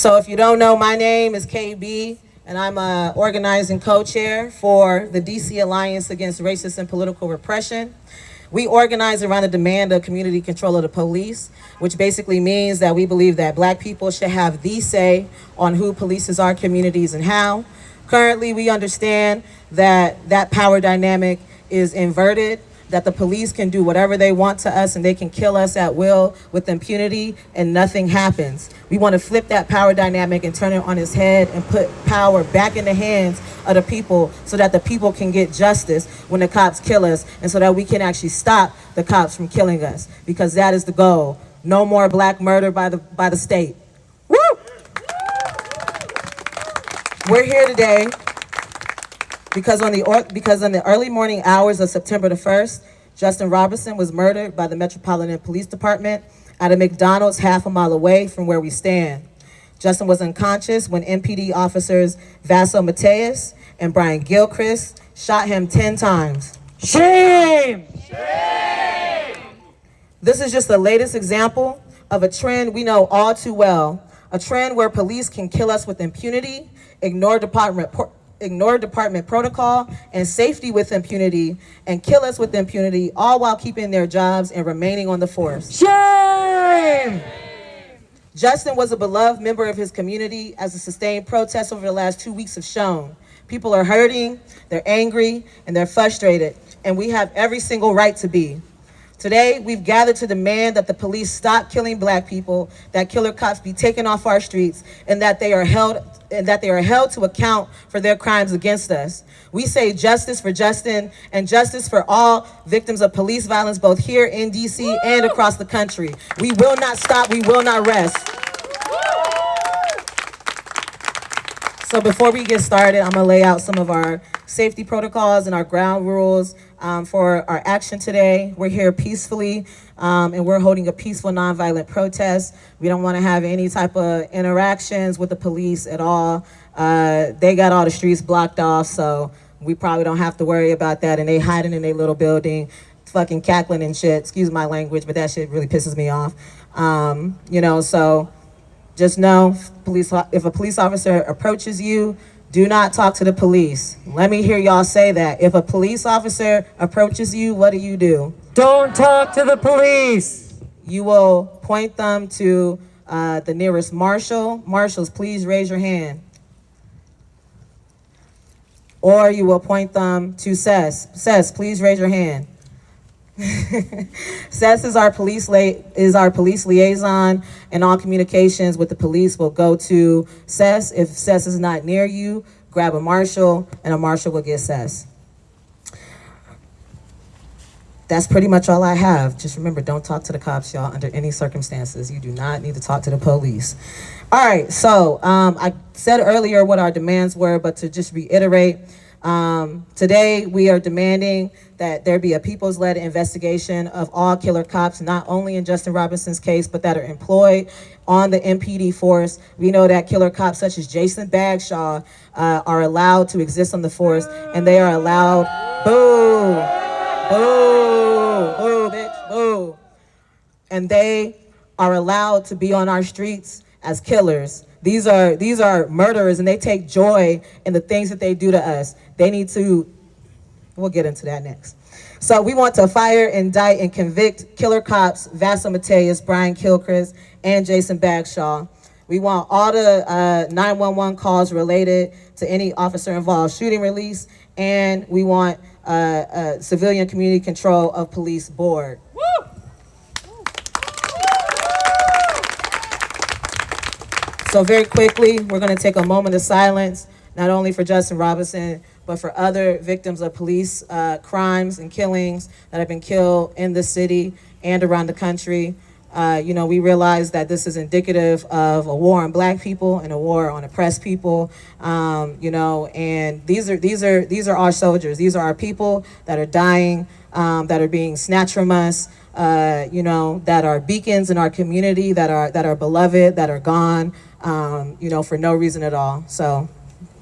So if you don't know, my name is KB, and I'm a organizing co-chair for the DC Alliance Against Racist and Political Repression. We organize around the demand of community control of the police, which basically means that we believe that Black people should have the say on who polices our communities and how. Currently, we understand that that power dynamic is inverted, that the police can do whatever they want to us and they can kill us at will with impunity and nothing happens. We want to flip that power dynamic and turn it on its head and put power back in the hands of the people so that the people can get justice when the cops kill us, and so that we can actually stop the cops from killing us, because that is the goal. No more Black murder by the state. Woo! We're here today because in the early morning hours of September the 1st, Justin Robinson was murdered by the Metropolitan Police Department at a McDonald's half a mile away from where we stand. Justin was unconscious when MPD officers Vaso Mateus and Brian Gilchrist shot him 10 times. Shame! Shame! This is just the latest example of a trend we know all too well, a trend where police can kill us with impunity, ignore department protocol and safety with impunity, and kill us with impunity, all while keeping their jobs and remaining on the force. Shame! Justin was a beloved member of his community, as the sustained protests over the last 2 weeks have shown. People are hurting, they're angry, and they're frustrated, and we have every single right to be. Today, we've gathered to demand that the police stop killing Black people, that killer cops be taken off our streets, and that they are held to account for their crimes against us. We say justice for Justin and justice for all victims of police violence, both here in DC and across the country. We will not stop, we will not rest. So before we get started, I'm gonna lay out some of our safety protocols and our ground rules for our action today. We're here peacefully, and we're holding a peaceful, nonviolent protest. We don't want to have any type of interactions with the police at all. They got all the streets blocked off, so we probably don't have to worry about that. And they hiding in their little building, fucking cackling and shit. Excuse my language, but that shit really pisses me off. So just know, if a police officer approaches you, do not talk to the police. Let me hear y'all say that. If a police officer approaches you, what do? Don't talk to the police. You will point them to the nearest marshal. Marshals, please raise your hand. Or you will point them to SES. SES, please raise your hand. SES is our police liaison, and all communications with the police will go to SES. If SES is not near you, grab a marshal, and a marshal will get SES. That's pretty much all I have. Just remember, don't talk to the cops, y'all, under any circumstances. You do not need to talk to the police. All right, so I said earlier what our demands were, but to just reiterate, today we are demanding that there be a people's-led investigation of all killer cops, not only in Justin Robinson's case, but that are employed on the MPD force. We know that killer cops such as Jason Bagshaw are allowed to exist on the force, and they are allowed, boo, boo, boo, bitch, boo. And they are allowed to be on our streets as killers. These are murderers, and they take joy in the things that they do to us. They need to, we'll get into that next. So we want to fire, indict, and convict killer cops Vaso Mateus, Brian Gilchrist, and Jason Bagshaw. We want all the 911 calls related to any officer-involved shooting release, and we want civilian community control of police board. Woo! So very quickly, we're going to take a moment of silence, not only for Justin Robinson, but for other victims of police crimes and killings that have been killed in the city and around the country. We realize that this is indicative of a war on Black people and a war on oppressed people. And these are our soldiers. These are our people that are dying, that are being snatched from us. That are beacons in our community, that are beloved, that are gone, for no reason at all. So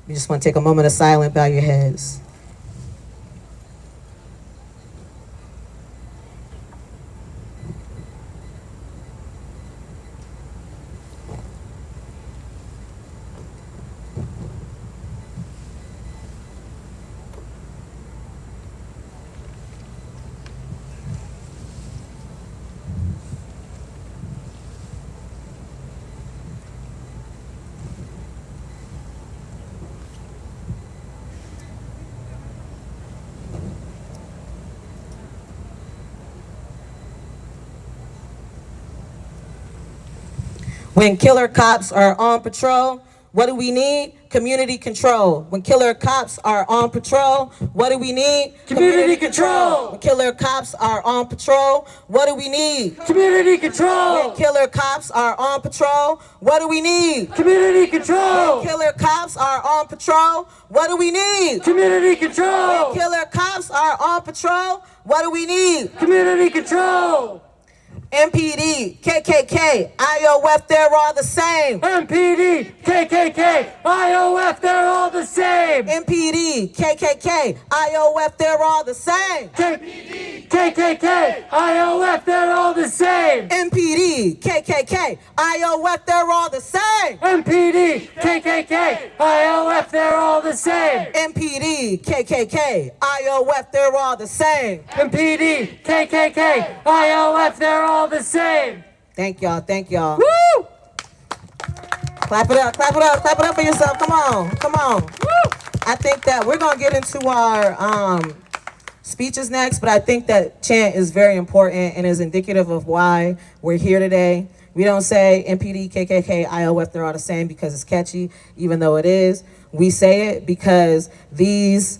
we just want to take a moment of silence, bow your heads. When killer cops are on patrol, what do we need? Community control. When killer cops are on patrol, what do we need? Community control. When killer cops are on patrol, what do we need? Community control. When killer cops are on patrol, what do we need? Community control. When killer cops are on patrol, what do we need? Community control. When killer cops are on patrol, what do we need? Community control. MPD, KKK, IOF, they're all the same. MPD, KKK, IOF, they're all the same. MPD, KKK, IOF, they're all the same. MPD, KKK, IOF, they're all the same. MPD, KKK, IOF, they're all the same. MPD, KKK, IOF, they're all the same. MPD, KKK, IOF, they're all the same. MPD, KKK, IOF, they're all the same. Thank y'all, thank y'all. Woo! Clap it up, clap it up, clap it up for yourself. Come on, come on. Woo! I think that we're gonna get into our speeches next, but I think that chant is very important and is indicative of why we're here today. We don't say MPD, KKK, IOF, they're all the same because it's catchy, even though it is. We say it because these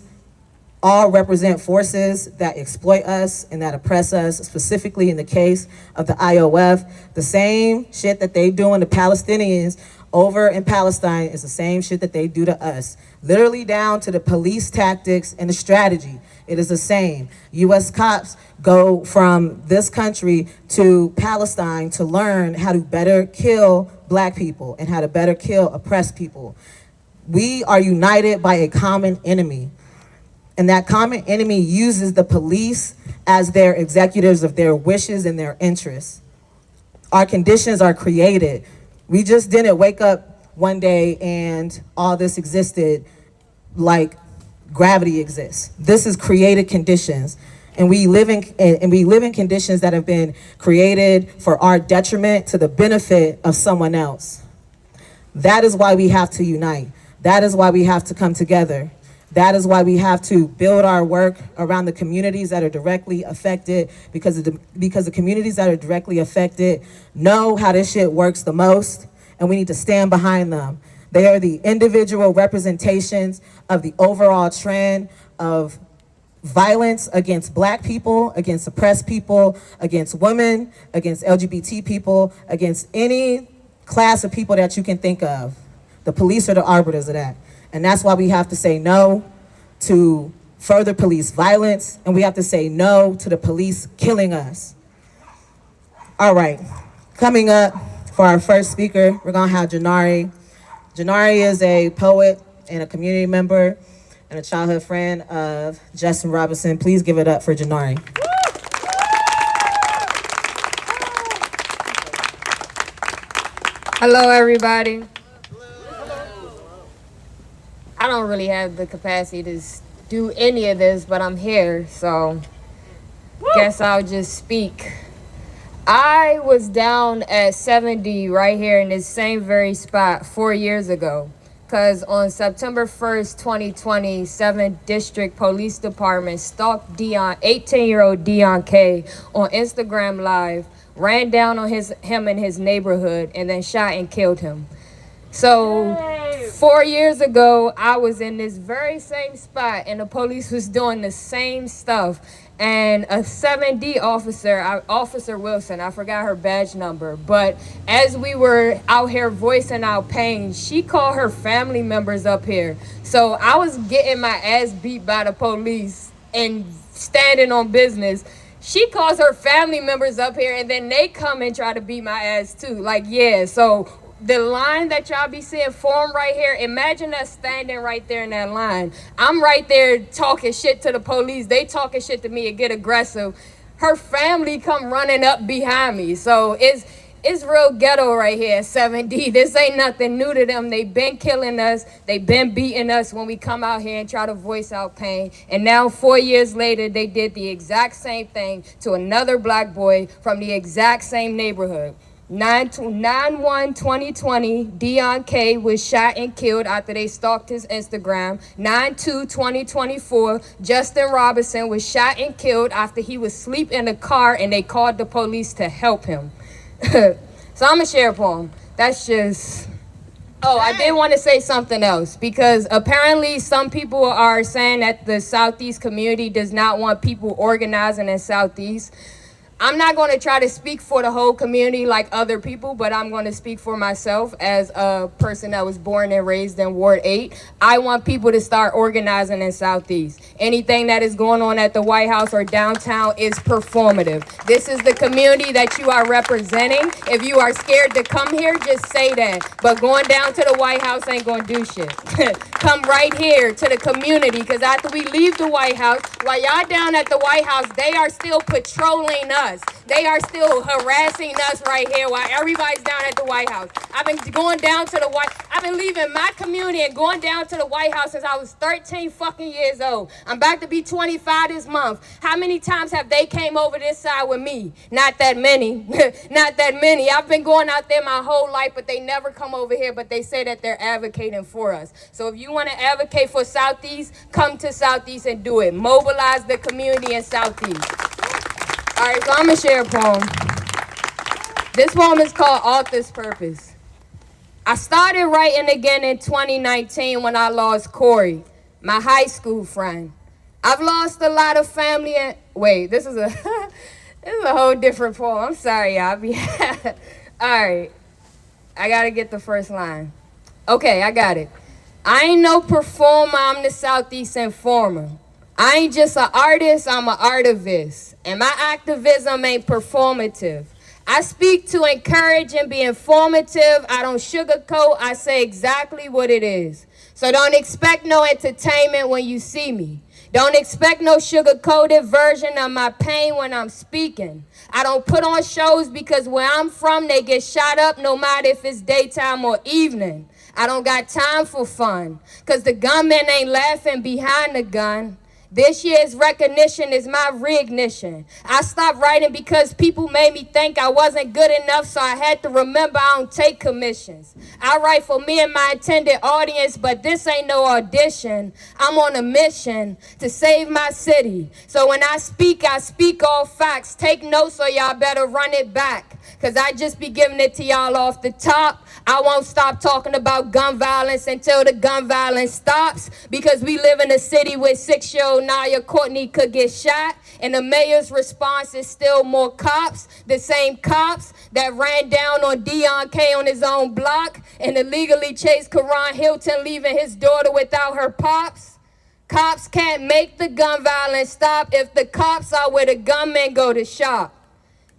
all represent forces that exploit us and that oppress us, specifically in the case of the IOF. The same shit that they doing to Palestinians over in Palestine is the same shit that they do to us. Literally down to the police tactics and the strategy. It is the same. US cops go from this country to Palestine to learn how to better kill black people and how to better kill oppressed people. We are united by a common enemy. And that common enemy uses the police as their executors of their wishes and their interests. Our conditions are created. We just didn't wake up one day and all this existed like gravity exists. This is created conditions. And we live in conditions that have been created for our detriment to the benefit of someone else. That is why we have to unite. That is why we have to come together. That is why we have to build our work around the communities that are directly affected, because the communities that are directly affected know how this shit works the most, and we need to stand behind them. They are the individual representations of the overall trend of violence against black people, against oppressed people, against women, against LGBT people, against any class of people that you can think of. The police are the arbiters of that. And that's why we have to say no to further police violence, and we have to say no to the police killing us. All right, coming up for our first speaker, we're gonna have Janari. Janari is a poet and a community member and a childhood friend of Justin Robinson. Please give it up for Janari. Hello, everybody. I don't really have the capacity to do any of this, but I'm here, so guess I'll just speak. I was down at 7D right here in this same very spot 4 years ago, because on September 1st, 2020, 7th District Police Department stalked 18-year-old Dion K on Instagram Live, ran down on him in his neighborhood, and then shot and killed him. So 4 years ago, I was in this very same spot, and the police was doing the same stuff. And a 7D officer, Officer Wilson, I forgot her badge number, but as we were out here voicing our pain, she called her family members up here. So I was getting my ass beat by the police and standing on business. She calls her family members up here, and then they come and try to beat my ass too. Like, yeah, so the line that y'all be seeing form right here, imagine us standing right there in that line. I'm right there talking shit to the police. They talking shit to me and get aggressive. Her family come running up behind me. So it's real ghetto right here at 7D. This ain't nothing new to them. They been killing us. They been beating us when we come out here and try to voice our pain. And now 4 years later, they did the exact same thing to another black boy from the exact same neighborhood. 9/1/2020, Dion K was shot and killed after they stalked his Instagram. 9/2/2024, Justin Robinson was shot and killed after he was asleep in a car and they called the police to help him. So I'm gonna share a poem. That's just... Oh, I did want to say something else, because apparently some people are saying that the Southeast community does not want people organizing in Southeast. I'm not going to try to speak for the whole community like other people, but I'm going to speak for myself as a person that was born and raised in Ward 8. I want people to start organizing in Southeast. Anything that is going on at the White House or downtown is performative. This is the community that you are representing. If you are scared to come here, just say that. But going down to the White House ain't going to do shit. Come right here to the community, because after we leave the White House, while y'all down at the White House, they are still patrolling us. They are still harassing us right here while everybody's down at the White House. I've been going down to the I've been leaving my community and going down to the White House since I was 13 fucking years old. I'm about to be 25 this month. How many times have they came over this side with me? Not that many. Not that many. I've been going out there my whole life, but they never come over here, but they say that they're advocating for us. So if you want to advocate for Southeast, come to Southeast and do it. Mobilize the community in Southeast. All right, so I'm going to share a poem. This poem is called Author's Purpose. I started writing again in 2019 when I lost Corey, my high school friend. I've lost a lot of family and... Wait, this is a whole different poem. I'm sorry, y'all. All right, I got to get the first line. Okay, I got it. I ain't no performer, I'm the Southeast informer. I ain't just an artist, I'm an artivist. And my activism ain't performative. I speak to encourage and be informative. I don't sugarcoat, I say exactly what it is. So don't expect no entertainment when you see me. Don't expect no sugar-coated version of my pain when I'm speaking. I don't put on shows because where I'm from, they get shot up no matter if it's daytime or evening. I don't got time for fun, because the gunman ain't laughing behind the gun. This year's recognition is my reignition. I stopped writing because people made me think I wasn't good enough, so I had to remember I don't take commissions. I write for me and my intended audience, but this ain't no audition. I'm on a mission to save my city. So when I speak all facts. Take notes or y'all better run it back, because I just be giving it to y'all off the top. I won't stop talking about gun violence until the gun violence stops, because we live in a city where 6-year-old Naya Courtney could get shot, and the mayor's response is still more cops. The same cops that ran down on Deon K on his own block and illegally chased Karan Hilton, leaving his daughter without her pops. Cops can't make the gun violence stop if the cops are where the gunmen go to shop.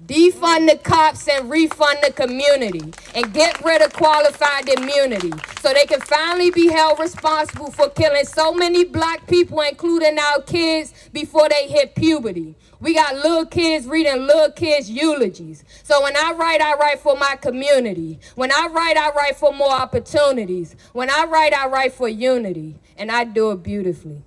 Defund the cops and refund the community, and get rid of qualified immunity so they can finally be held responsible for killing so many black people, including our kids, before they hit puberty. We got little kids reading little kids' eulogies. So when I write for my community. When I write for more opportunities. When I write for unity, and I do it beautifully.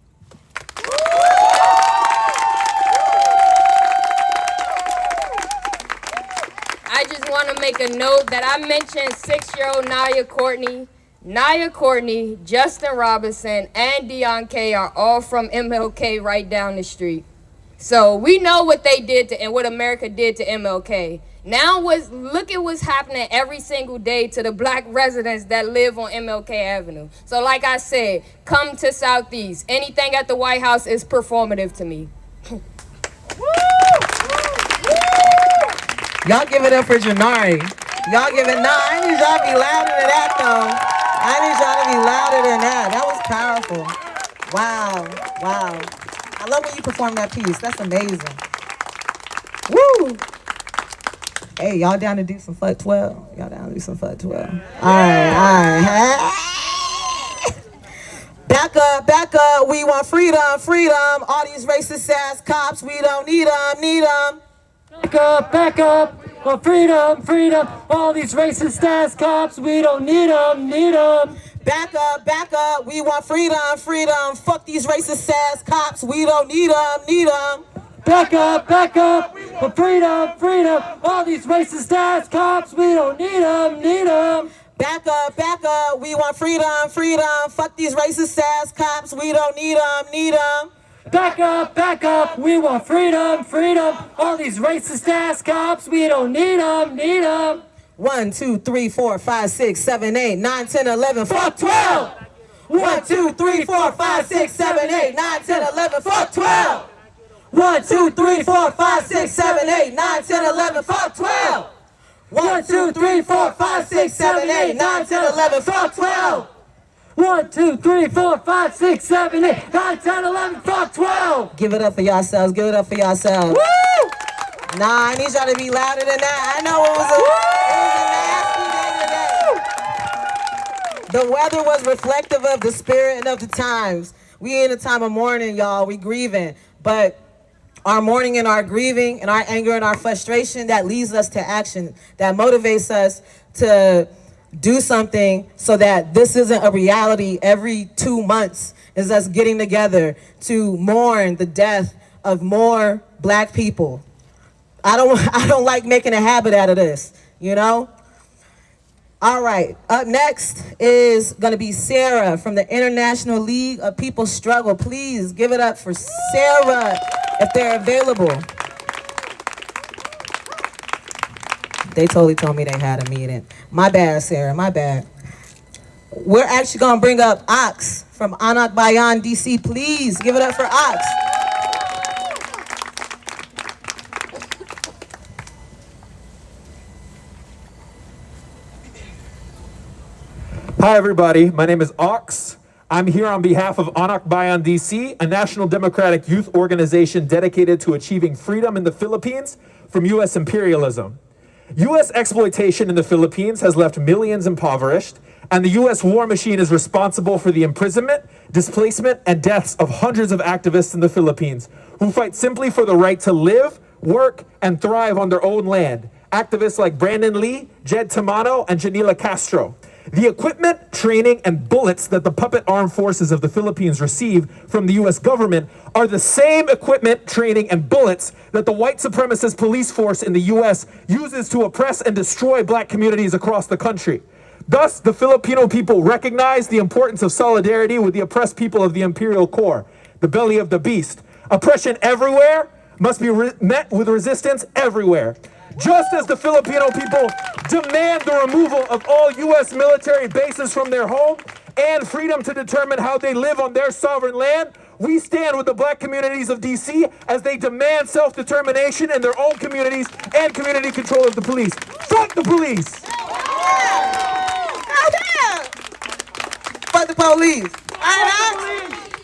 I just want to make a note that I mentioned 6-year-old Naya Courtney, Justin Robinson, and Deon K are all from MLK right down the street. So we know what they did and what America did to MLK. Now look at what's happening every single day to the black residents that live on MLK Avenue. So like I said, come to Southeast. Anything at the White House is performative to me. Y'all give it up for Janari. Y'all give it, I need y'all to be louder than that though. I need y'all to be louder than that. That was powerful. Wow. I love when you perform that piece. That's amazing. Woo! Hey, y'all down to do some Fuck 12? Y'all down to do some Fuck 12? All right. Back up. We want freedom. All these racist ass cops, we don't need them. Back up. For freedom. All these racist ass cops, we don't need them. Back up. We want freedom. Fuck these racist ass cops, we don't need them. Back up. For freedom. All these racist ass cops, we don't need them. Back up. We want freedom. Fuck these racist ass cops, we don't need them. Back up, we want freedom. All these racist ass cops, we don't need them. 1, 2, 3, 4, 5, 6, 7, 8, 9, 10, 11, fuck 12. 1, 2, 3, 4, 5, 6, 7, 8, 9, 10, 11, fuck 12. 1, 2, 3, 4, 5, 6, 7, 8, 9, 10, 11, fuck 12. 1, 2, 3, 4, 5, 6, 7, 8, 9, 10, 11, fuck 12. 1, 2, 3, 4, 5, 6, 7, 8, 9, 10, 11, fuck 12. Give it up for yourselves. Give it up for yourselves. Woo! Nah, I need y'all to be louder than that. I know it was a nasty day today. The weather was reflective of the spirit and of the times. We in a time of mourning, y'all. We grieving. But our mourning and our grieving and our anger and our frustration, that leads us to action. That motivates us to do something so that this isn't a reality every 2 months, is us getting together to mourn the death of more Black people. I don't like making a habit out of this, you know? All right, up next is gonna be Sarah from the International League of People Struggle. Please give it up for Sarah if they're available. They totally told me they had a meeting. My bad, Sarah, my bad. We're actually gonna bring up Ox from Anak Bayan, DC. Please give it up for Ox. Hi everybody, my name is Ox. I'm here on behalf of Anak Bayan DC, a national democratic youth organization dedicated to achieving freedom in the Philippines from U.S. imperialism. U.S. exploitation in the Philippines has left millions impoverished, and the U.S. war machine is responsible for the imprisonment, displacement, and deaths of hundreds of activists in the Philippines who fight simply for the right to live, work, and thrive on their own land. Activists like Brandon Lee, Jed Tamano, and Janila Castro. The equipment, training, and bullets that the puppet armed forces of the Philippines receive from the U.S. government are the same equipment, training, and bullets that the white supremacist police force in the U.S. uses to oppress and destroy Black communities across the country. Thus, the Filipino people recognize the importance of solidarity with the oppressed people of the imperial core, the belly of the beast. Oppression everywhere must be met with resistance everywhere. Just as the Filipino people demand the removal of all U.S. military bases from their home and freedom to determine how they live on their sovereign land, we stand with the Black communities of D.C. as they demand self-determination in their own communities and community control of the police. Fuck the police! Fuck the police!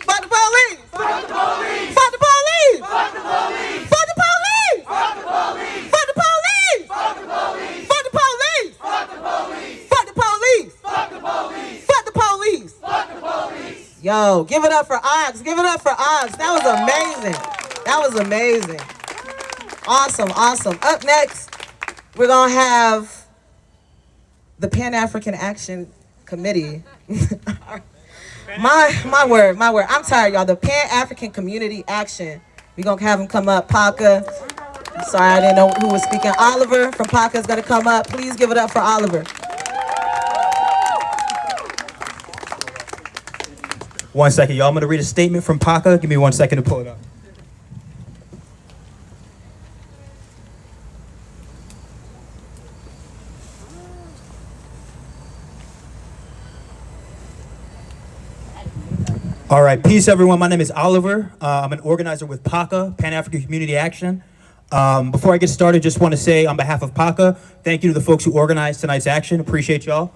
Fuck the police! Fuck the police! Fuck the police! Fuck the police! Fuck the police! Fuck the police! Fuck the police! Fuck the police! Fuck the police! Fuck the police! Fuck the police! Fuck the police! Fuck the police! Fuck the police! Fuck the police! Yo, give it up for Ox. Give it up for Ox. That was amazing. That was amazing. Awesome, awesome. Up next, we're gonna have the Pan-African Action Committee. my word. I'm tired, y'all. The Pan-African Community Action. We're gonna have them come up. Paka. I'm sorry, I didn't know who was speaking. Oliver from Paka is gonna come up. Please give it up for Oliver. 1 second, y'all. I'm gonna read a statement from Paka. Give me 1 second to pull it up. All right, peace everyone. My name is Oliver. I'm an organizer with PACA, Pan-African Community Action. Before I get started, just want to say on behalf of PACA, thank you to the folks who organized tonight's action. Appreciate y'all.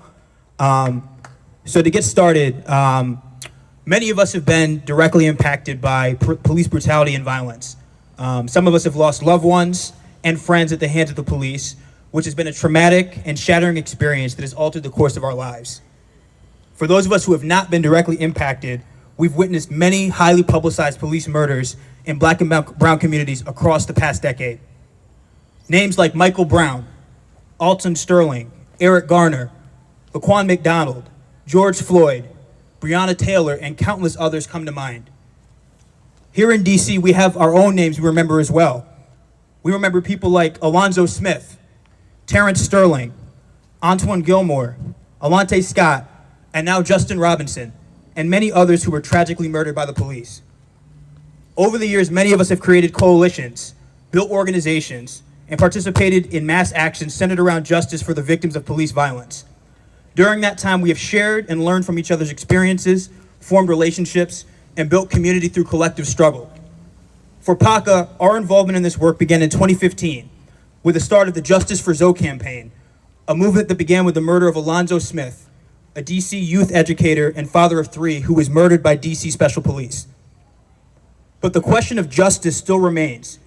So to get started, many of us have been directly impacted by police brutality and violence. Some of us have lost loved ones and friends at the hands of the police, which has been a traumatic and shattering experience that has altered the course of our lives. For those of us who have not been directly impacted, we've witnessed many highly publicized police murders in Black and brown communities across the past decade. Names like Michael Brown, Alton Sterling, Eric Garner, Laquan McDonald, George Floyd, Breonna Taylor, and countless others come to mind. Here in DC, we have our own names we remember as well. We remember people like Alonzo Smith, Terrence Sterling, Antoine Gilmore, Alante Scott, and now Justin Robinson, and many others who were tragically murdered by the police. Over the years, many of us have created coalitions, built organizations, and participated in mass actions centered around justice for the victims of police violence. During that time, we have shared and learned from each other's experiences, formed relationships, and built community through collective struggle. For PACA, our involvement in this work began in 2015 with the start of the Justice for Zoe campaign, a movement that began with the murder of Alonzo Smith, a DC youth educator and father of 3 who was murdered by DC Special Police. But the question of justice still remains.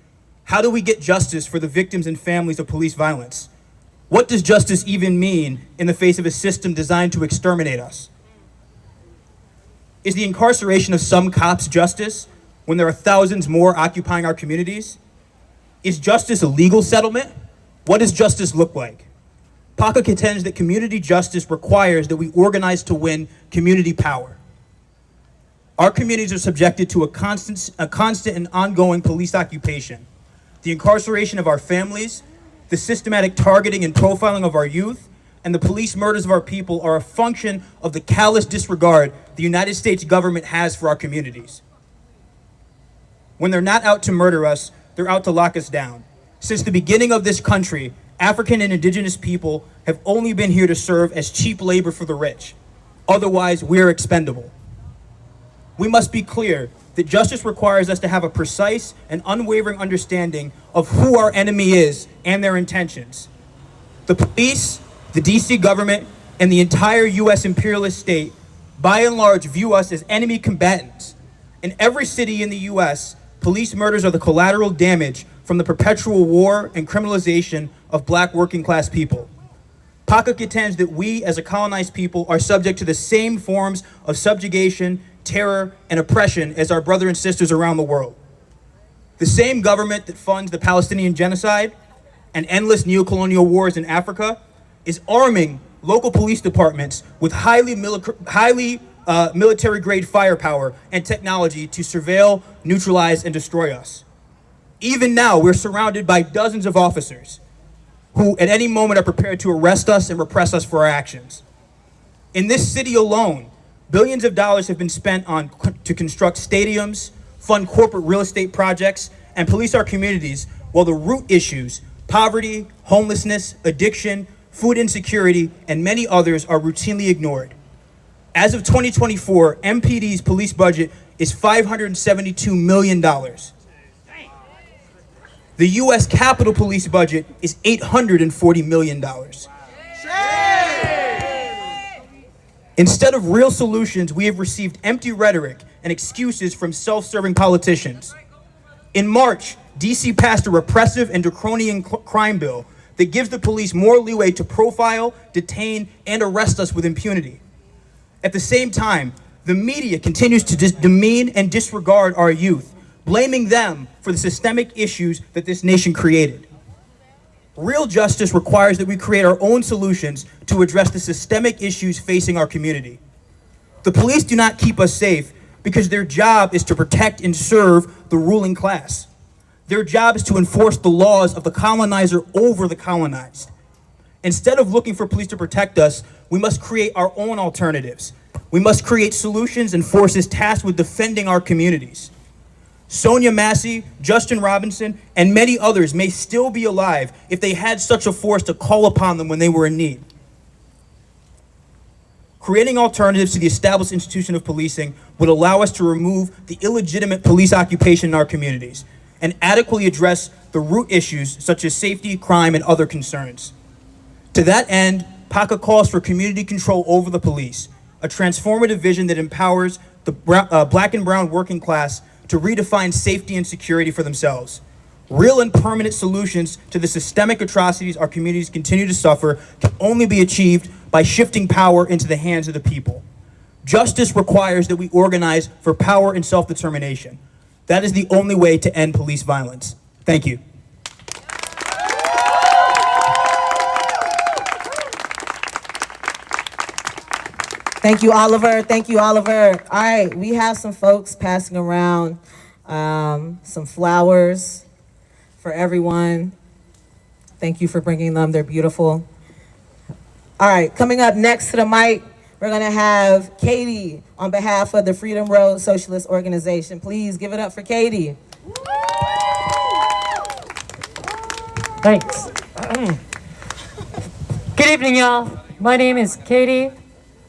How do we get justice for the victims and families of police violence? What does justice even mean in the face of a system designed to exterminate us? Is the incarceration of some cops justice when there are thousands more occupying our communities? Is justice a legal settlement? What does justice look like? PACA contends that community justice requires that we organize to win community power. Our communities are subjected to a constant and ongoing police occupation. The incarceration of our families, the systematic targeting and profiling of our youth, and the police murders of our people are a function of the callous disregard the United States government has for our communities. When they're not out to murder us, they're out to lock us down. Since the beginning of this country, African and indigenous people have only been here to serve as cheap labor for the rich. Otherwise, we're expendable. We must be clear that justice requires us to have a precise and unwavering understanding of who our enemy is and their intentions. The police, the DC government, and the entire US imperialist state, by and large, view us as enemy combatants. In every city in the US, police murders are the collateral damage from the perpetual war and criminalization of black working class people. PACA contends that we, as a colonized people, are subject to the same forms of subjugation, terror, and oppression as our brothers and sisters around the world. The same government that funds the Palestinian genocide and endless neocolonial wars in Africa is arming local police departments with highly military-grade firepower and technology to surveil, neutralize, and destroy us. Even now, we're surrounded by dozens of officers who at any moment are prepared to arrest us and repress us for our actions. In this city alone, billions of dollars have been spent to construct stadiums, fund corporate real estate projects, and police our communities, while the root issues, poverty, homelessness, addiction, food insecurity, and many others are routinely ignored. As of 2024, MPD's police budget is $572 million. The U.S. Capitol Police budget is $840 million. Instead of real solutions, we have received empty rhetoric and excuses from self-serving politicians. In March, DC passed a repressive and draconian crime bill that gives the police more leeway to profile, detain, and arrest us with impunity. At the same time, the media continues to demean and disregard our youth, blaming them for the systemic issues that this nation created. Real justice requires that we create our own solutions to address the systemic issues facing our community. The police do not keep us safe because their job is to protect and serve the ruling class. Their job is to enforce the laws of the colonizer over the colonized. Instead of looking for police to protect us, we must create our own alternatives. We must create solutions and forces tasked with defending our communities. Sonia Massey, Justin Robinson, and many others may still be alive if they had such a force to call upon them when they were in need. Creating alternatives to the established institution of policing would allow us to remove the illegitimate police occupation in our communities and adequately address the root issues such as safety, crime, and other concerns. To that end, PACA calls for community control over the police, a transformative vision that empowers the black and brown working class to redefine safety and security for themselves. Real and permanent solutions to the systemic atrocities our communities continue to suffer can only be achieved by shifting power into the hands of the people. Justice requires that we organize for power and self-determination. That is the only way to end police violence. Thank you. Thank you, Oliver. Thank you, Oliver. All right, we have some folks passing around some flowers for everyone. Thank you for bringing them. They're beautiful. All right, coming up next to the mic, we're going to have Katie on behalf of the Freedom Road Socialist Organization. Please give it up for Katie. Thanks. Good evening, y'all. My name is Katie,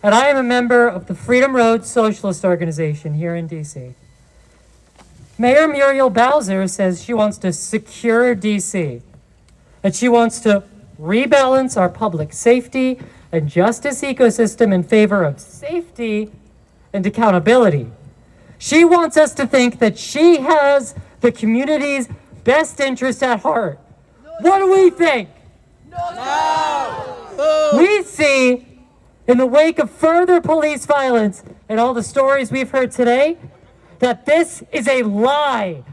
and I am a member of the Freedom Road Socialist Organization here in D.C. Mayor Muriel Bowser says she wants to secure D.C., that she wants to rebalance our public safety and justice ecosystem in favor of safety and accountability. She wants us to think that she has the community's best interest at heart. What do we think? We see, in the wake of further police violence and all the stories we've heard today, that this is a lie.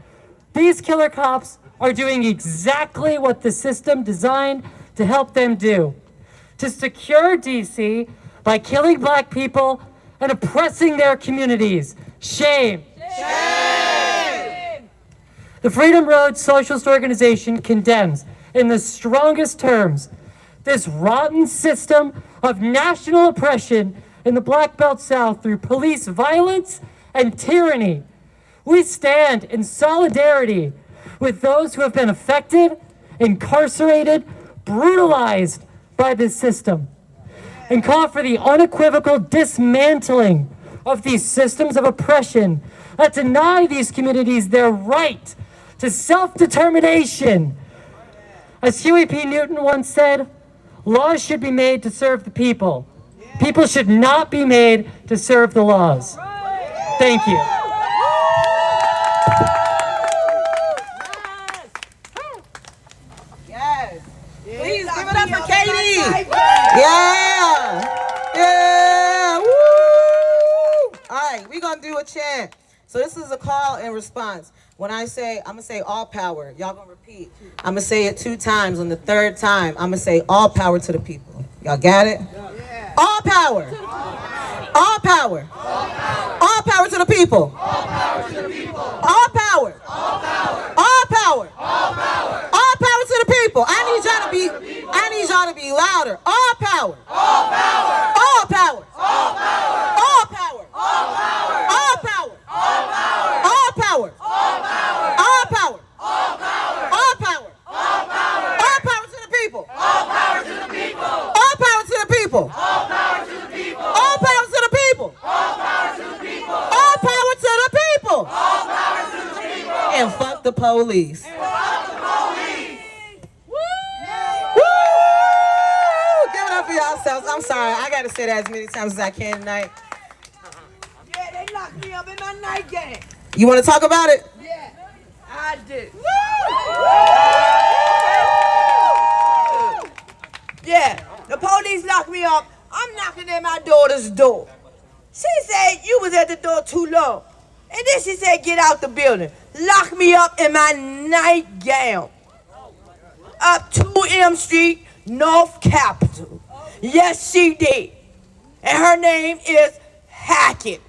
These killer cops are doing exactly what the system designed to help them do: to secure DC by killing black people and oppressing their communities. Shame. Shame! The Freedom Road Socialist Organization condemns, in the strongest terms, this rotten system of national oppression in the Black Belt South through police violence and tyranny. We stand in solidarity with those who have been affected, incarcerated, brutalized by this system, and call for the unequivocal dismantling of these systems of oppression that deny these communities their right to self-determination. As Huey P. Newton once said, laws should be made to serve the people. People should not be made to serve the laws. Thank you. Yes. Please give it up for Katie. Yeah. Yeah. Woo. All right, we're going to do a chant. So this is a call and response. When I say, I'm going to say all power. Y'all going to repeat. I'm going to say it 2 times. On the 3rd time, I'm going to say all power to the people. Y'all got it? Yeah. All power. All power. All power to the people. All power to the people. All power. All power. All power. All power. All power to the people. I need y'all to be louder. All power. All power. All power. All power. All power. All power. All power. All power. All power. All power. All power. All power. All power. All power. All power to the people. All power to the people. All power to the people. All power to the people. All power to the people. All power to the people. All power to the people. All power to the people. And fuck the police. And fuck the police. Woo! Woo! Give it up for yourselves. I'm sorry. I got to say that as many times as I can tonight. Yeah, they locked me up in my nightgown. You want to talk about it? Yeah, I did. Yeah, the police locked me up. I'm knocking at my daughter's door. She said, you was at the door too long. And then she said, get out the building. Lock me up in my nightgown. Up 2 M Street, North Capitol. Yes, she did. And her name is Hackett.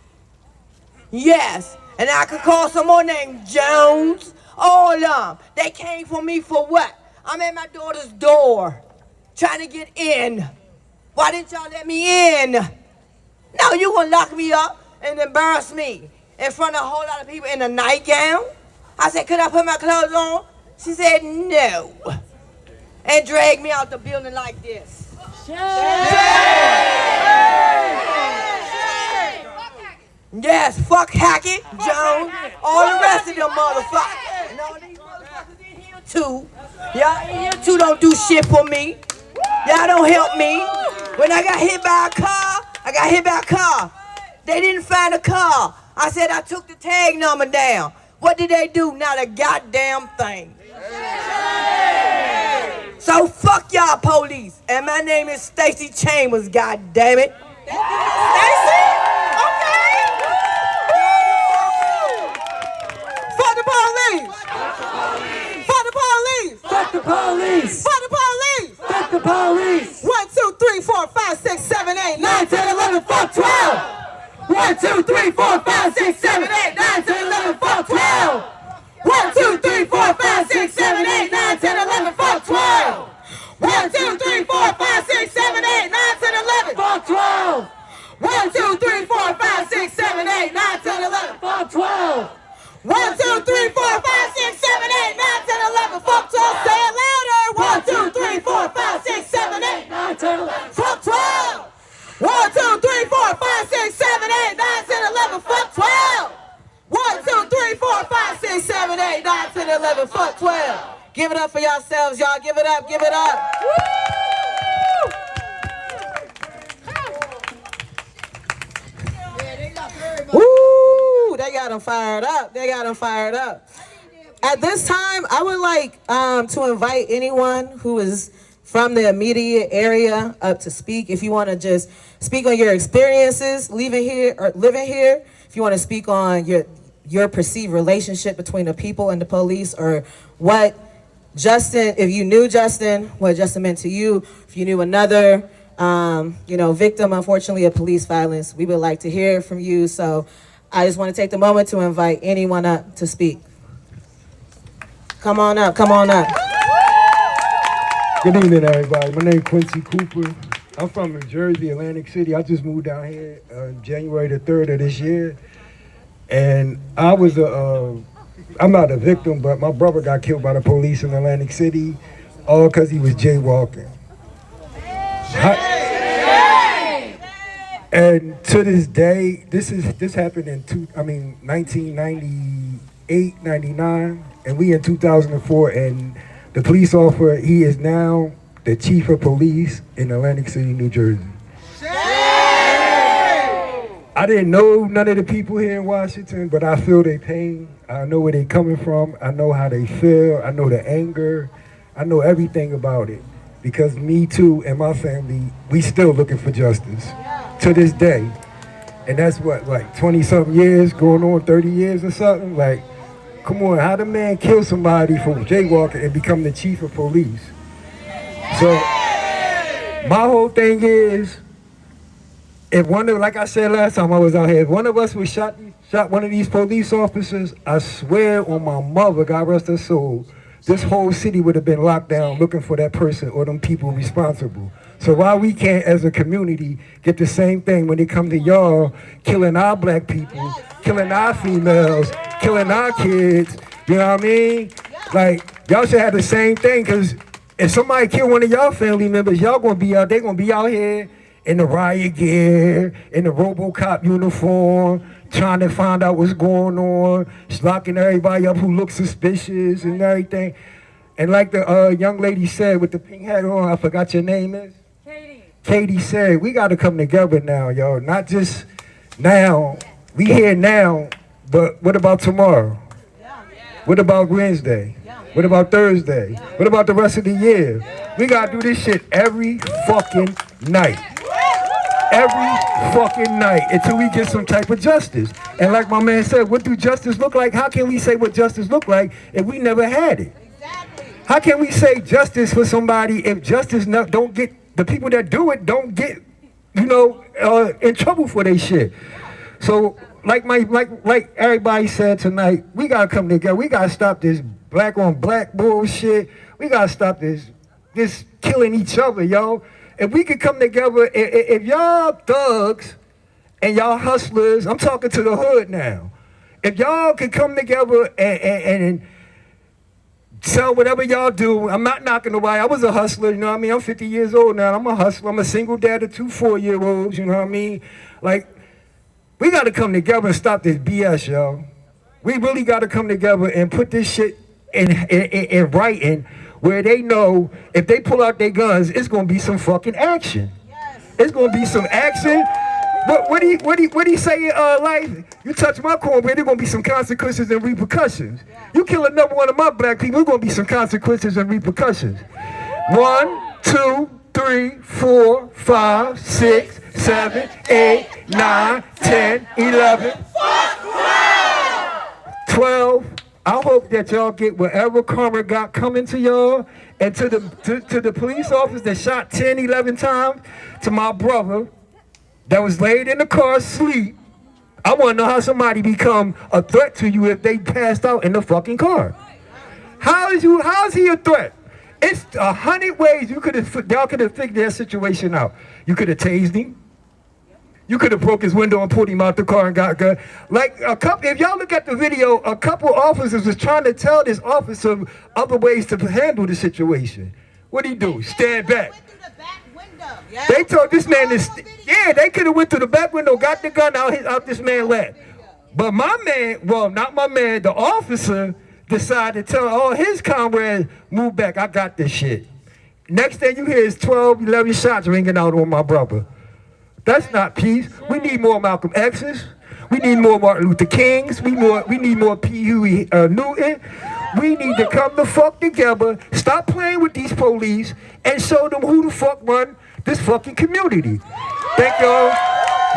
Yes, and I could call some more named Jones. All of them. They came for me for what? I'm at my daughter's door, trying to get in. Why didn't y'all let me in? No, you gonna lock me up and embarrass me in front of a whole lot of people in a nightgown? I said, could I put my clothes on? She said, no. And dragged me out the building like this. Yes, fuck Hackett, Jones, all the rest of them motherfuckers. And all these motherfuckers in here too. Y'all in here too don't do shit for me. Y'all don't help me. When I got hit by a car, I got hit by a car. They didn't find a car. I said I took the tag number down. What did they do? Not a goddamn thing. So fuck y'all police. And my name is Stacey Chambers, goddammit. Stacey? Okay. Fuck the police. Fuck the police. Fuck the police! Fuck the police. Fuck the police! 1, 2, 3, 4, 5, 6, 7, 8, 9, 10, 11, fuck 12. 1, 2, 3, 4, 5, 6, 7, 8, 9, 10, 11, fuck 12! 1, 2, 3, 4, 5, 6, 7, 8, 9, 10, 11, fuck 12. 1, 2, 3, 4, 5, 6, 7, 8, 9, 10, 11. Fuck 12! 1, 2, 3, 4, 5, 6, 7, 8, 9, 10, 11. Fuck 12! 1, 2, 3, 4, 5, 6, 7, 8, 9, 10, 11. Fuck 12. Say it louder. 1, 3, 4, 5, 6, 7, 8, 9, 10, 11. Fuck 12. 1, 2, 3, 4, 5, 6, 7, 8, 9, 10, 11. Fuck 12. 1, 2, 3, 4, 5, 6, 7, 8, 9, 10, 11. Fuck 12. Give it up for yourselves, y'all. Give it up. Give it up. Woo! They got them fired up. They got them fired up. At this time, I would like to invite anyone who is from the immediate area up to speak. If you want to just speak on your experiences living here, if you want to speak on your perceived relationship between the people and the police, or what Justin, if you knew Justin, what Justin meant to you, if you knew another victim, unfortunately, of police violence, we would like to hear from you. So I just want to take the moment to invite anyone up to speak. Come on up, come on up. Good evening, everybody. My name is Quincy Cooper. I'm from New Jersey, Atlantic City. I just moved down here January the 3rd of this year. And I was I'm not a victim, but my brother got killed by the police in Atlantic City, all because he was jaywalking. And to this day, this happened in 1998, 99, and we in 2004, and the police officer, he is now the chief of police in Atlantic City, New Jersey. I didn't know none of the people here in Washington, but I feel their pain. I know where they're coming from. I know how they feel. I know the anger. I know everything about it. Because me too and my family, we still looking for justice to this day. And that's what, like 20-something years, going on 30 years or something? Like, come on, how the man kill somebody for jaywalking and become the chief of police? So, my whole thing is, if like I said last time I was out here, if one of us was shot one of these police officers, I swear on my mother, God rest her soul, this whole city would have been locked down looking for that person or them people responsible. So why we can't, as a community, get the same thing when it come to y'all killing our black people, killing our females, killing our kids, you know what I mean? Like, y'all should have the same thing, because if somebody kill one of y'all family members, y'all gonna be out, they gonna be out here in the riot gear, in the RoboCop uniform, trying to find out what's going on, locking everybody up who looks suspicious and everything. And like the young lady said with the pink hat on, I forgot your name is? Katie said, we got to come together now, y'all. Not just now. We here now, but what about tomorrow? What about Wednesday? What about Thursday? What about the rest of the year? We got to do this shit every fucking night. Every fucking night until we get some type of justice. And like my man said, what do justice look like? How can we say what justice look like if we never had it? How can we say justice for somebody if justice don't get, the people that do it don't get, in trouble for their shit? So like everybody said tonight, we gotta come together. We gotta stop this black on black bullshit. We gotta stop this killing each other, yo. If we could come together, if y'all thugs and y'all hustlers, I'm talking to the hood now. If y'all could come together and sell whatever y'all do, I'm not knocking nobody. I was a hustler, you know what I mean? I'm 50 years old now. I'm a hustler. I'm a single dad of 2 4-year-olds, you know what I mean? Like, we got to come together and stop this BS, yo. We really got to come together and put this shit in writing, where they know if they pull out their guns, it's gonna be some fucking action. It's gonna be some action. What do you say in life? You touch my cornbread, there's gonna be some consequences and repercussions. You kill another one of my black people, there's gonna be some consequences and repercussions. 1, 2, 3, 4, 5, 6, 7, 8, 9, 10, 11, 12. I hope that y'all get whatever karma got coming to y'all, and to the police officer that shot 10, 11 times, to my brother that was laid in the car asleep. I want to know how somebody become a threat to you if they passed out in the fucking car. How is he a threat? It's 100 ways y'all could have figured that situation out. You could have tased him. You could have broke his window and pulled him out the car and got gun. Like if y'all look at the video, a couple officers was trying to tell this officer other ways to handle the situation. What'd he do? Stand back. Went through the back window. Yeah. They told this man to, yeah, they could have went through the back window, got the gun out this man's lap. But my man, well, not my man, the officer decided to tell all his comrades, move back, I got this shit. Next thing you hear is 12, 11 shots ringing out on my brother. That's not peace. We need more Malcolm X's. We need more Martin Luther Kings. We need more P. Huey Newton. We need to come the fuck together, stop playing with these police, and show them who the fuck run this fucking community. Thank y'all.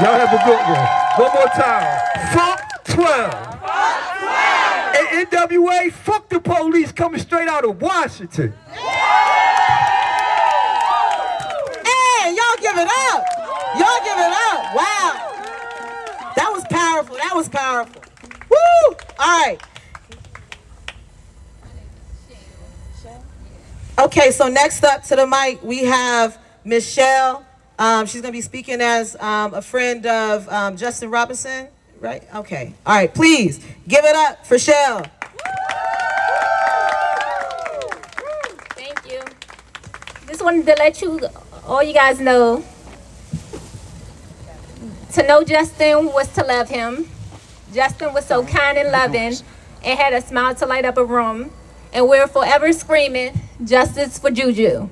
Y'all have a good one. One more time. Fuck 12. Fuck 12. And NWA, fuck the police coming straight out of Washington. Hey, y'all give it up. Y'all give it up. Wow. That was powerful. That was powerful. Woo! All right. Okay, so next up to the mic, we have Michelle. She's going to be speaking as a friend of Justin Robinson, right? Okay. All right, please give it up for Shell. Thank you. Just wanted to let all you guys know, to know Justin was to love him. Justin was so kind and loving and had a smile to light up a room. And we're forever screaming, justice for Juju.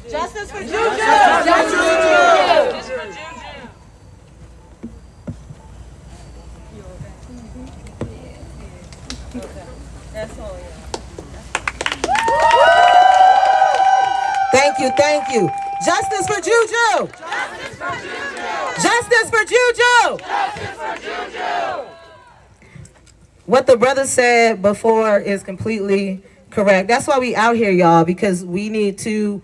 Justice for Juju. Justice for Juju. Thank you, thank you. Justice for Juju. Justice for Juju. Justice for Juju. Justice for Juju. What the brother said before is completely correct. That's why we out here, y'all, because we need to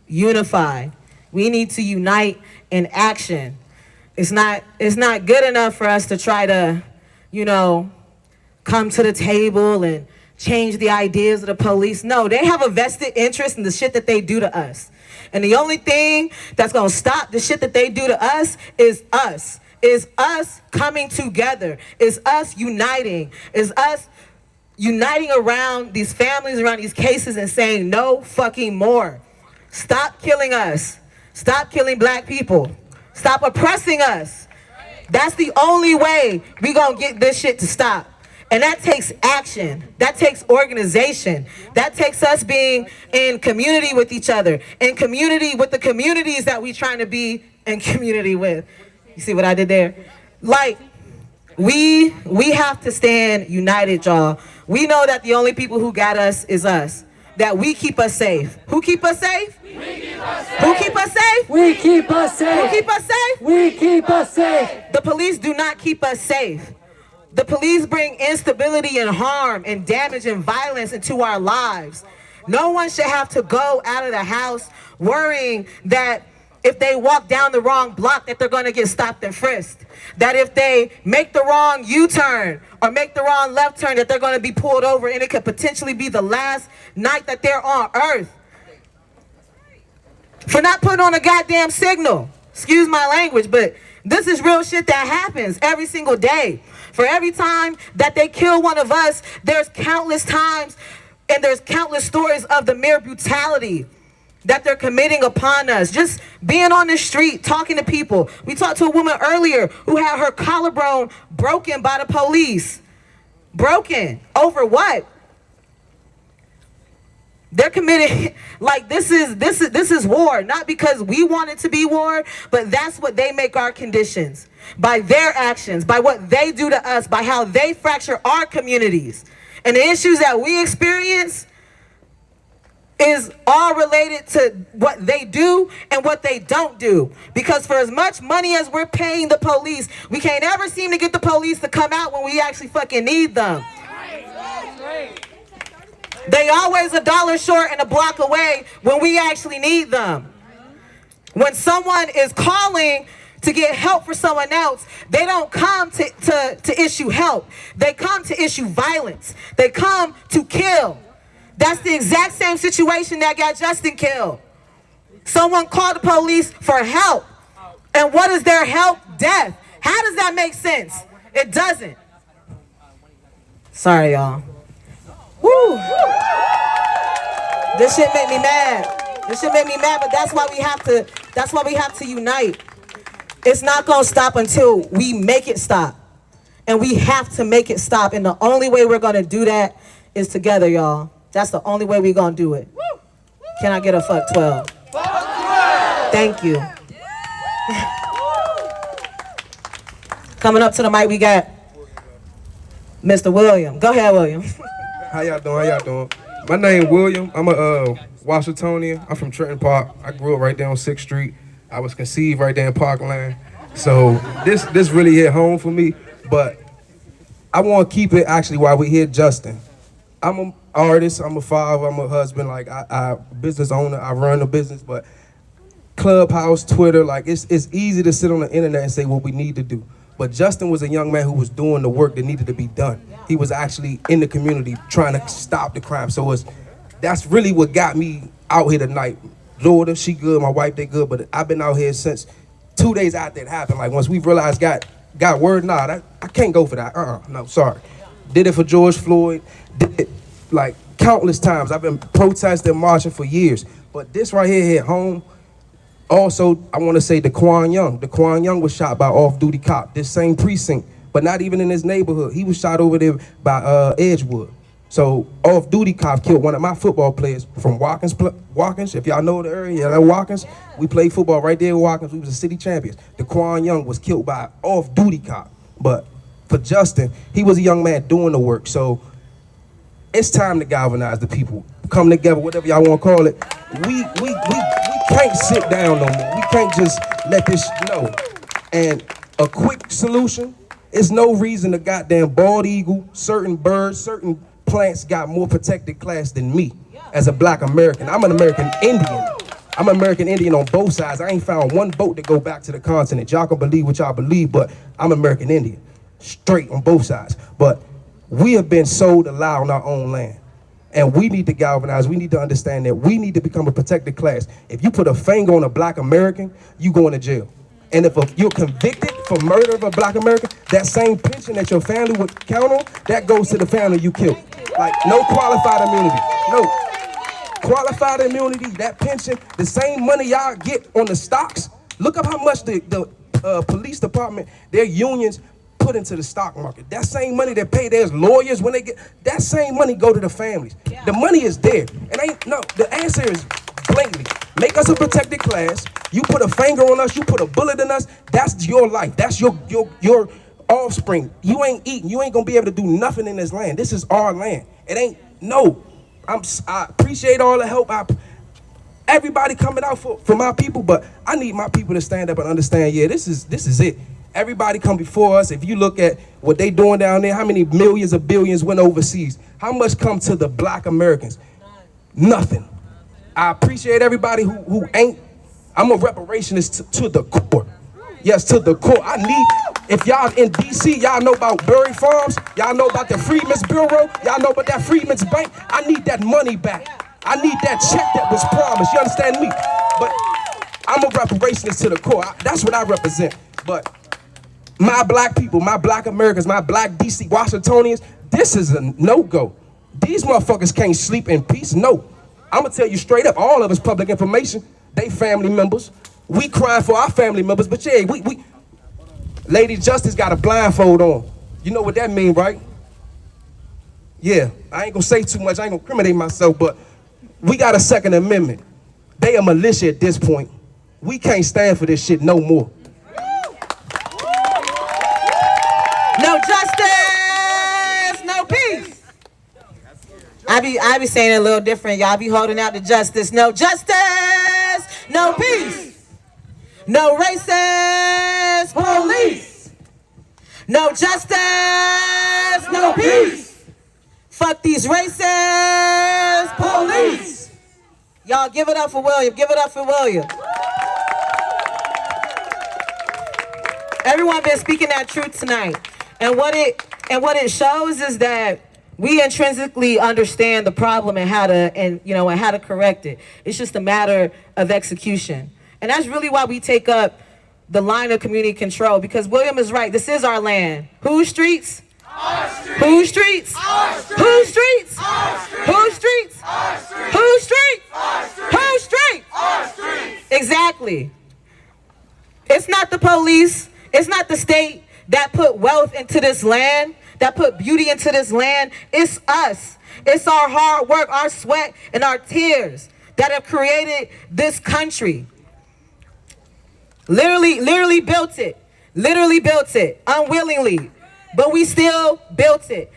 unify. We need to unite in action. It's not good enough for us to try to, come to the table and change the ideas of the police. No, they have a vested interest in the shit that they do to us. And the only thing that's gonna stop the shit that they do to us is us. Is us coming together. Is us uniting. Is us uniting around these families, around these cases and saying no fucking more. Stop killing us. Stop killing black people. Stop oppressing us. That's the only way we gonna get this shit to stop. And that takes action. That takes organization. That takes us being in community with each other, in community with the communities that we trying to be in community with. You see what I did there? Like, we have to stand united, y'all. We know that the only people who got us is us. That we keep us safe. Who keep us safe? We keep us safe. Who keep us safe? We keep us safe. Who keep us safe? We keep us safe. The police do not keep us safe. The police bring instability and harm and damage and violence into our lives. No one should have to go out of the house worrying that if they walk down the wrong block that they're going to get stopped and frisked. That if they make the wrong U-turn or make the wrong left turn that they're going to be pulled over and it could potentially be the last night that they're on earth. For not putting on a goddamn signal. Excuse my language, but this is real shit that happens every single day. For every time that they kill one of us, there's countless times and there's countless stories of the mere brutality that they're committing upon us. Just being on the street, talking to people. We talked to a woman earlier who had her collarbone broken by the police. Broken. Over what? They're committing, like this is war, not because we want it to be war, but that's what they make our conditions. By their actions, by what they do to us, by how they fracture our communities. And the issues that we experience is all related to what they do and what they don't do. Because for as much money as we're paying the police, we can't ever seem to get the police to come out when we actually fucking need them. They always $1 short and a block away when we actually need them. When someone is calling to get help for someone else, they don't come to issue help. They come to issue violence. They come to kill. That's the exact same situation that got Justin killed. Someone called the police for help. And what is their help? Death. How does that make sense? It doesn't. Sorry, y'all. Woo. This shit make me mad. This shit make me mad, but that's why we have to unite. It's not gonna stop until we make it stop. And we have to make it stop. And the only way we're gonna do that is together, y'all. That's the only way we're gonna do it. Can I get a fuck 12? Thank you. Coming up to the mic, we got Mr. William. Go ahead, William. How y'all doing? My name William. I'm a Washingtonian. I'm from Trenton Park. I grew up right there on 6th Street. I was conceived right there in Parkland. So this really hit home for me. But I want to keep it actually while we here, Justin. I'm an artist. I'm a father. I'm a husband. Like I business owner. I run a business. But Clubhouse, Twitter, like it's easy to sit on the internet and say what we need to do. But Justin was a young man who was doing the work that needed to be done. He was actually in the community trying to stop the crime. So that's really what got me out here tonight. Lord, she good, my wife, they good, but I've been out here since 2 days after it happened. Like once we realized, got word, I can't go for that. No, sorry. Did it for George Floyd, did it like countless times. I've been protesting, marching for years. But this right here hit home. Also, I want to say Daquan Young. Daquan Young was shot by off-duty cop, this same precinct, but not even in his neighborhood. He was shot over there by Edgewood. So off-duty cop killed one of my football players from Watkins. If y'all know the area, you know Watkins. We played football right there in Watkins. We was the city champions. Daquan Young was killed by off-duty cop. But for Justin, he was a young man doing the work. So it's time to galvanize the people. Come together, whatever y'all want to call it. We can't sit down no more. We can't just let this no. And a quick solution is no reason a goddamn bald eagle, certain birds, certain plants got more protected class than me as a black American. I'm an American Indian. I'm an American Indian on both sides. I ain't found one boat to go back to the continent. Y'all can believe what y'all believe, but I'm American Indian. Straight on both sides. But we have been sold a lie on our own land. And we need to galvanize. We need to understand that we need to become a protected class. If you put a finger on a black American, you going to jail. And if you're convicted for murder of a black American, that same pension that your family would count on, that goes to the family you killed. Like no qualified immunity. No. Qualified immunity, that pension, the same money y'all get on the stocks. Look up how much the police department, their unions put into the stock market. That same money that pay their lawyers when they get, that same money go to the families. The money is there. The answer is blatantly, make us a protected class. You put a finger on us, you put a bullet in us, that's your life. That's your offspring. You ain't eating, you ain't gonna be able to do nothing in this land. This is our land. It ain't, no. I appreciate all the help. Everybody coming out for my people, but I need my people to stand up and understand, yeah, this is it. Everybody come before us. If you look at what they doing down there, how many millions or billions went overseas? How much come to the black Americans? Nothing. I appreciate everybody who ain't. I'm a reparationist to the core. Yes, to the core. I need, if y'all in DC, y'all know about Burry Farms, y'all know about the Freedmen's Bureau, y'all know about that Freedmen's Bank. I need that money back. I need that check that was promised. You understand me? But I'm a reparationist to the core. That's what I represent. But my black people, my black Americans, my black DC Washingtonians, this is a no-go. These motherfuckers can't sleep in peace. No. I'm gonna tell you straight up, all of us public information, they family members. We crying for our family members, but yeah, we Lady Justice got a blindfold on. You know what that mean, right? Yeah, I ain't gonna say too much, I ain't gonna incriminate myself, but we got a Second Amendment. They a militia at this point. We can't stand for this shit no more. No justice, no peace. I be saying it a little different. Y'all be holding out the justice. No justice, no peace. No racist police. No justice, no peace. Fuck these racist police. Y'all give it up for William. Give it up for William. Everyone been speaking that truth tonight. And what it shows is that we intrinsically understand the problem and how to correct it. It's just a matter of execution. And that's really why we take up the line of community control, because William is right. This is our land. Whose streets? Whose streets? Whose streets? Whose streets? Whose streets? Whose streets? Exactly. It's not the police. It's not the state that put wealth into this land, that put beauty into this land. It's us. It's our hard work, our sweat, and our tears that have created this country. Literally built it. Literally built it unwillingly, but we still built it.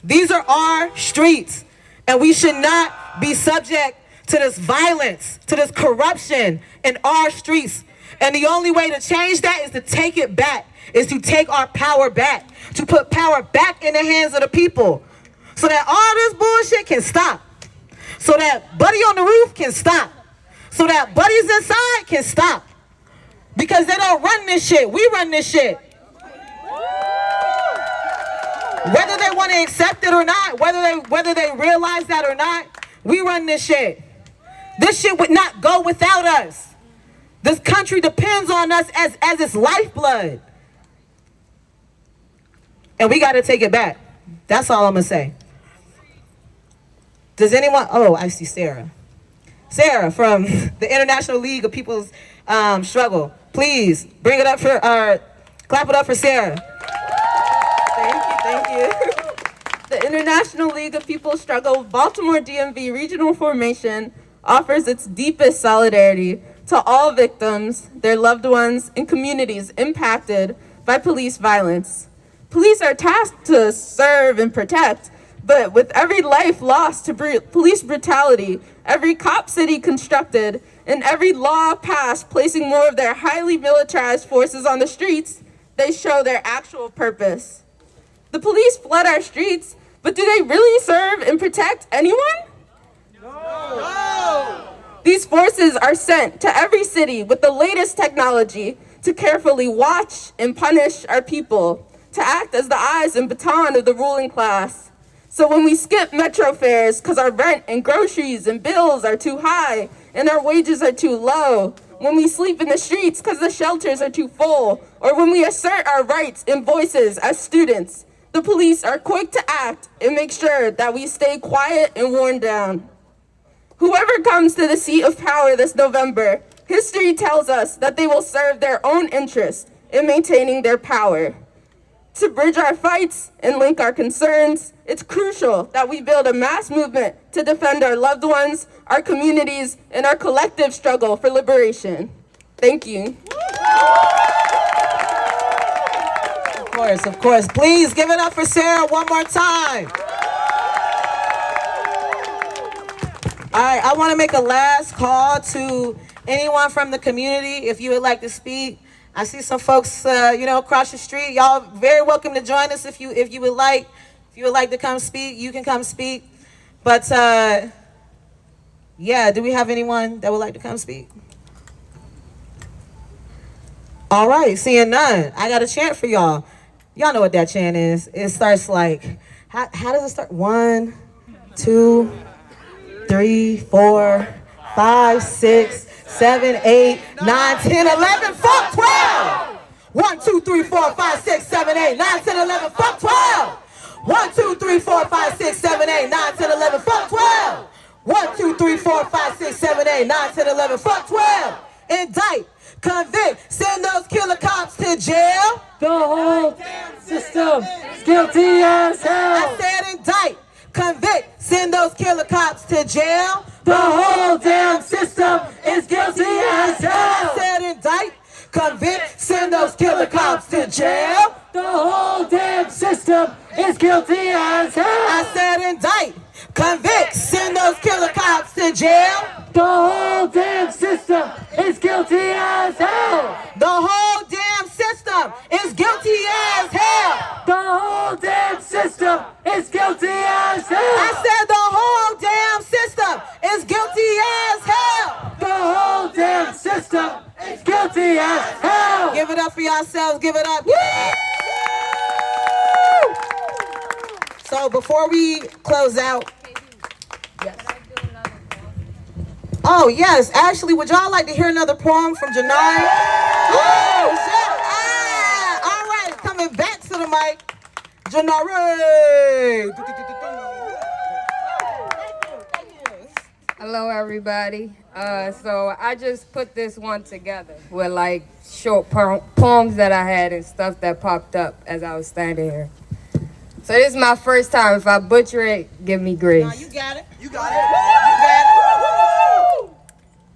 These are our streets, and we should not be subject to this violence, to this corruption in our streets. And the only way to change that is to take it back, is to take our power back, to put power back in the hands of the people so that all this bullshit can stop, so that Buddy on the roof can stop, so that buddies inside can stop. Because they don't run this shit. We run this shit. Whether they want to accept it or not, whether they realize that or not, we run this shit. This shit would not go without us. This country depends on us as its lifeblood. And we got to take it back. That's all I'm going to say. Does anyone, oh, I see Sarah. Sarah from the International League of People's Struggle. Please bring it up for, clap it up for Sarah. Thank you. The International League of People's Struggle Baltimore DMV Regional Formation offers its deepest solidarity to all victims, their loved ones, and communities impacted by police violence. Police are tasked to serve and protect, but with every life lost to police brutality, every cop city constructed, and every law passed placing more of their highly militarized forces on the streets, they show their actual purpose. The police flood our streets, but do they really serve and protect anyone? No! These forces are sent to every city with the latest technology to carefully watch and punish our people, to act as the eyes and baton of the ruling class. So when we skip metro fares because our rent and groceries and bills are too high and our wages are too low, when we sleep in the streets because the shelters are too full, or when we assert our rights and voices as students, the police are quick to act and make sure that we stay quiet and worn down. Whoever comes to the seat of power this November, history tells us that they will serve their own interests in maintaining their power. To bridge our fights and link our concerns, it's crucial that we build a mass movement to defend our loved ones, our communities, and our collective struggle for liberation. Thank you. Of course. Please give it up for Sarah one more time. All right, I want to make a last call to anyone from the community if you would like to speak. I see some folks, across the street. Y'all very welcome to join us if you would like. If you would like to come speak, you can come speak. But do we have anyone that would like to come speak? All right, seeing none, I got a chant for y'all. Y'all know what that chant is. It starts like, how does it start? 1, 2, 3, 4, 5, 6, 7, 8, 9, 10, 11, fuck 12. 1, 2, 3, 4, 5, 6, 7, 8, 9, 10, 11, fuck 12. 1, 2, 3, 4, 5, 6, 7, 8, 9, 10, 11, fuck 12. 1, 2, 3, 4, 5, 6, 7, 8, 9, 10, 11, fuck 12. Indict, convict, send those killer cops to jail. The whole damn system is guilty as hell. I said indict, convict, send those killer cops to jail. The whole damn system is guilty as hell. I said indict, convict, send those killer cops to jail. The whole damn system is guilty as hell. I said indict, convict, send those killer cops to jail. The whole damn system is guilty as hell. The whole damn system is guilty as hell. The whole damn system is guilty as hell. I said the whole damn system is guilty as hell. The whole damn system is guilty as hell. Give it up for yourselves. Give it up. So before we close out, oh yes, Ashley, would y'all like to hear another poem from Janai? Oh, shit. All right, coming back to the mic. Janare! Hello, everybody. So I just put this one together with like short poems that I had and stuff that popped up as I was standing here. So this is my first time. If I butcher it, give me grace. No, you got it. You got it. You got it.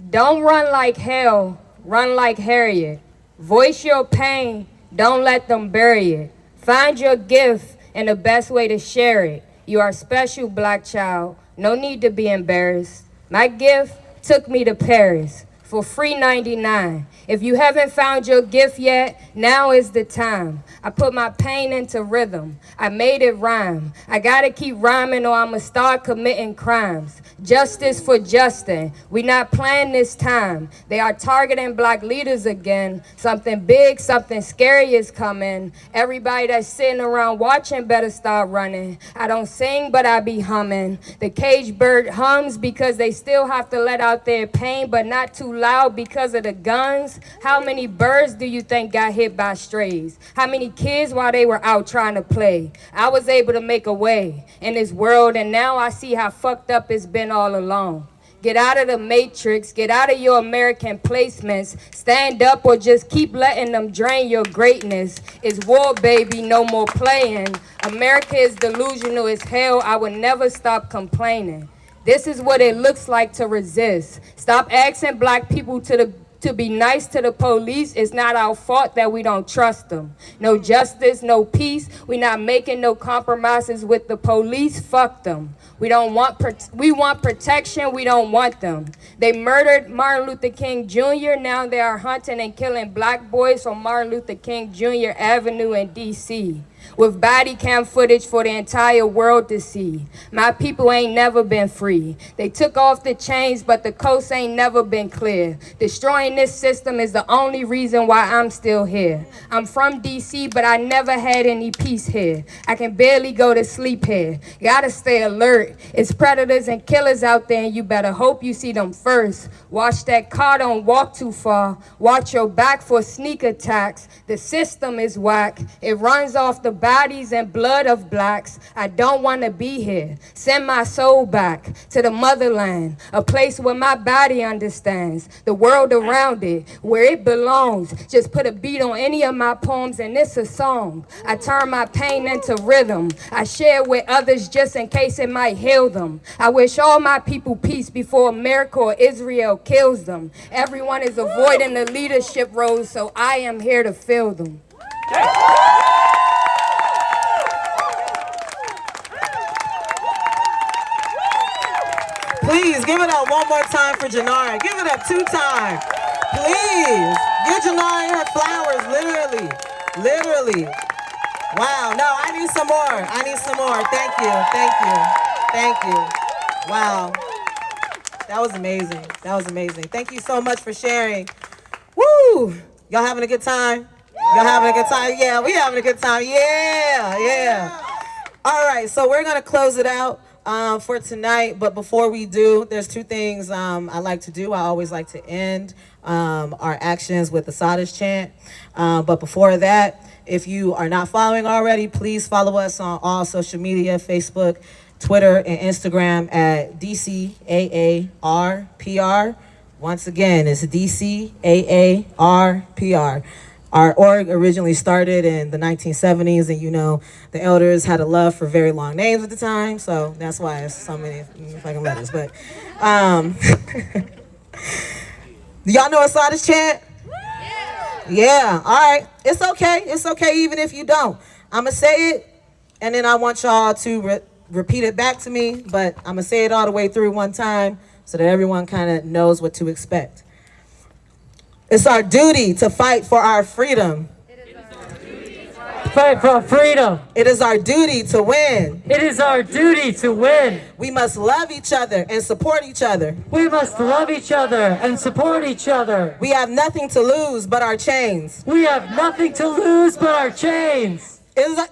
Don't run like hell, run like Harriet. Voice your pain, don't let them bury it. Find your gift and the best way to share it. You are special, black child, no need to be embarrassed. My gift took me to Paris for free 99. If you haven't found your gift yet, now is the time. I put my pain into rhythm. I made it rhyme. I gotta keep rhyming or I'ma start committing crimes. Justice for Justin. We not playing this time. They are targeting black leaders again. Something big, something scary is coming. Everybody that's sitting around watching better start running. I don't sing, but I be humming. The cage bird hums because they still have to let out their pain, but not too loud because of the guns. How many birds do you think got hit by strays? How many kids while they were out trying to play? I was able to make a way in this world, and now I see how fucked up it's been all along. Get out of the matrix, get out of your American placements, stand up or just keep letting them drain your greatness. It's war, baby, no more playing. America is delusional as hell, I will never stop complaining. This is what it looks like to resist. Stop asking black people to be nice to the police. It's not our fault that we don't trust them. No justice, no peace. We not making no compromises with the police. Fuck them. We want protection. We don't want them. They murdered Martin Luther King Jr. Now they are hunting and killing black boys on Martin Luther King Jr. Avenue in D.C. with body cam footage for the entire world to see. My people ain't never been free. They took off the chains, but the coast ain't never been clear. Destroying this system is the only reason why I'm still here. I'm from DC, but I never had any peace here. I can barely go to sleep here. Gotta stay alert. It's predators and killers out there, and you better hope you see them first. Watch that car, don't walk too far. Watch your back for sneak attacks. The system is whack. It runs off the bodies and blood of blacks. I don't want to be here. Send my soul back to the motherland, a place where my body understands the world around it, where it belongs. Just put a beat on any of my poems and it's a song. I turn my pain into rhythm. I share with others just in case it might heal them. I wish all my people peace before America or Israel kills them. Everyone is avoiding the leadership roles, so I am here to fill them. Please give it up one more time for Janari. Give it up 2 times. Please give Janari her flowers, literally. Literally. Wow. No, I need some more. I need some more. Thank you. Thank you. Thank you. Wow. That was amazing. That was amazing. Thank you so much for sharing. Woo! Y'all having a good time? Y'all having a good time? Yeah, we having a good time. Yeah, yeah. All right, so we're gonna close it out for tonight. But before we do, there's 2 things I like to do. I always like to end our actions with the Sadish chant. But before that, if you are not following already, please follow us on all social media, Facebook, Twitter, and Instagram at DCAARPR. Once again, it's DCAARPR. Our org originally started in the 1970s, and you know, the elders had a love for very long names at the time, so that's why it's so many fucking letters. But, do y'all know a Sadish chant? Yeah, all right. It's okay. It's okay even if you don't. I'm going to say it, and then I want y'all to repeat it back to me, but I'm going to say it all the way through one time so that everyone kind of knows what to expect. It's our duty to fight for our freedom. Fight for our freedom. It is our duty to win. It is our duty to win. We must love each other and support each other. We must love each other and support each other. We have nothing to lose but our chains. We have nothing to lose but our chains. It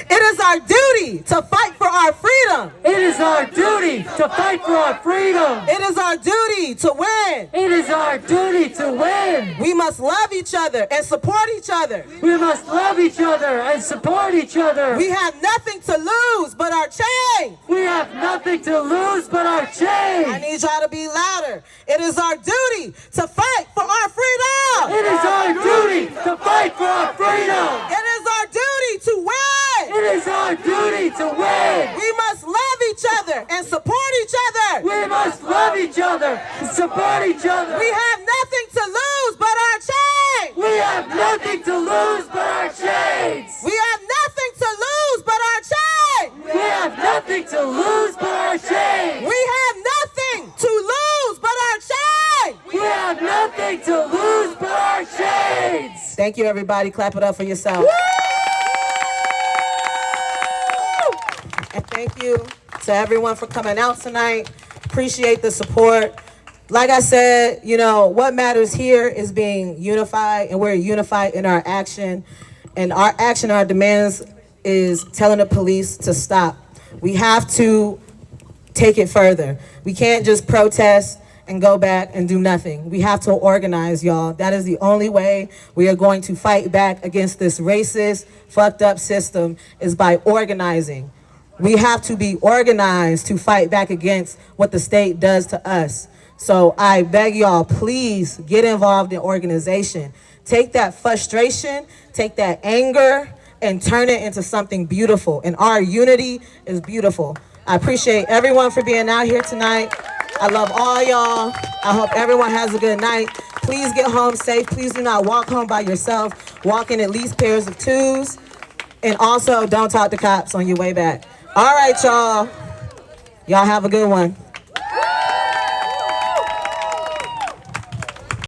It is our duty to fight for our freedom. It is our duty to fight for our freedom. It is our duty to win. It is our duty to win. We must love each other and support each other. We must love each other and support each other. We have nothing to lose but our chains. We have nothing to lose but our I chains. need y'all to be louder. It is our duty to fight for our freedom. It is our duty to fight for our freedom. It is our duty to win. It is our duty to win. We must love each other and support each other. We must love each other and support each other. We have nothing to lose but our chains. We have nothing to lose but our chains. We have nothing to lose but our chains. We have nothing to lose but our chains. We have nothing to lose but our chains. We have nothing to lose but our chains. Thank you, everybody. Clap it up for yourself. And thank you to everyone for coming out tonight. Appreciate the support. Like I said, you know, what matters here is being unified, and we're unified in our action. And our action, our demands is telling the police to stop. We have to take it further. We can't just protest and go back and do nothing. We have to organize, y'all. That is the only way we are going to fight back against this racist, fucked up system, is by organizing. We have to be organized to fight back against what the state does to us. So I beg y'all, please get involved in organization. Take that frustration, take that anger, and turn it into something beautiful. And our unity is beautiful. I appreciate everyone for being out here tonight. I love all y'all. I hope everyone has a good night. Please get home safe. Please do not walk home by yourself. Walk in at least pairs of twos. And also, don't talk to cops on your way back. All right, y'all. Y'all have a good one.